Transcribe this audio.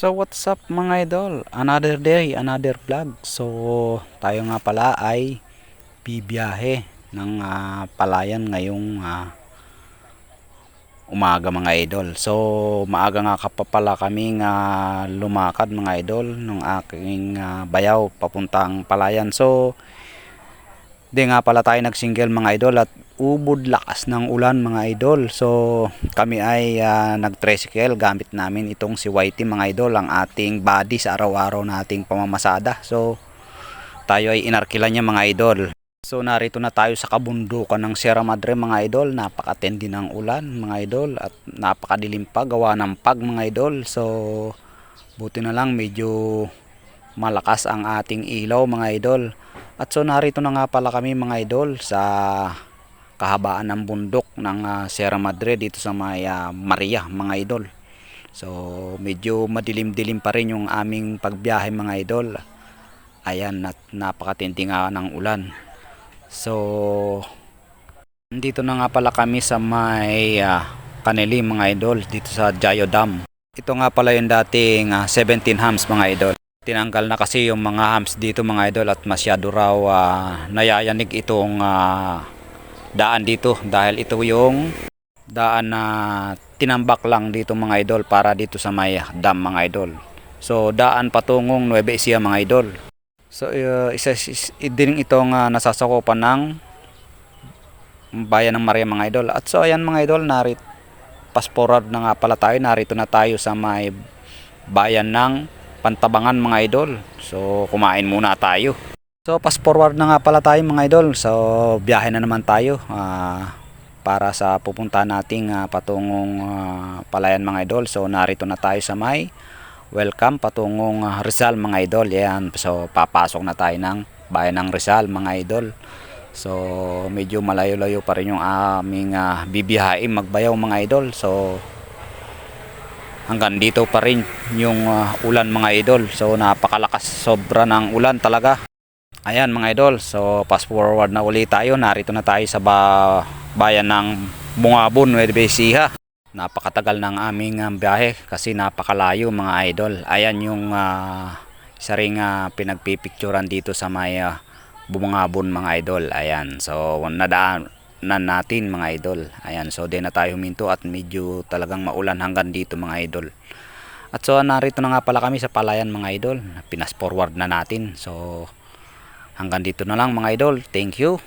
So what's up mga idol? Another day, another vlog. So tayo nga pala ay bibiyahe ng palayan ngayong umaga mga idol. So maaga nga pala kaming lumakad mga idol ng aking bayaw papuntang palayan. So di nga pala tayo nagsingle mga idol at ubod lakas ng ulan mga idol. So kami ay nag-tricycle gamit namin itong si Whitey mga idol, ang ating body sa araw-araw nating pamamasada. So tayo ay inarkila niya mga idol. So narito na tayo sa kabundukan ng Sierra Madre mga idol. Napakatindi ng ulan mga idol at napakadilim pa gawa ng pag mga idol. So buti na lang medyo malakas ang ating ilaw mga idol. At so narito na nga pala kami mga idol sa kahabaan ng bundok ng Sierra Madre dito sa may Maria mga idol. So medyo madilim-dilim pa rin yung aming pagbiyahe mga idol. Ayan, at napakatindi nga ng ulan. So dito na nga pala kami sa may Kanili mga idol, dito sa Jayo Dam. Ito nga pala yung dating 17 hams mga idol. Tinanggal na kasi yung mga hams dito mga idol at masyado raw nayayanig itong daan dito dahil ito yung daan na tinambak lang dito mga idol para dito sa may dam mga idol. So daan patungong Nueva Ecija mga idol. So isa din itong nasasakupan ng bayan ng Maria mga idol. At so ayan mga idol, narito fast forward na nga pala tayo, narito na tayo sa may bayan ng Pantabangan mga idol. So kumain muna tayo. So fast forward na nga pala tayo mga idol. So biyahe na naman tayo para sa pupunta nating patungong palayan mga idol. So narito na tayo sa may welcome patungong Rizal mga idol. Yan. So papasok na tayo ng bayan ng Rizal mga idol. So medyo malayo-layo pa rin yung aming bibiyahe magbayaw mga idol. So hanggang dito pa rin yung ulan mga idol. So napakalakas, sobra ng ulan talaga. Ayan mga idol, so fast forward na ulit tayo. Narito na tayo sa bayan ng Bungabon, Nueva Ecija. Napakatagal ng aming biyahe kasi napakalayo mga idol. Ayan yung isa ring pinagpipicturan dito sa may Bungabon mga idol. Ayan, so nadaan natin mga idol. Ayan, so di na tayo huminto at medyo talagang maulan hanggang dito mga idol. At so narito na nga pala kami sa palayan mga idol. Pinas forward na natin. So hanggang dito na lang mga idol. Thank you.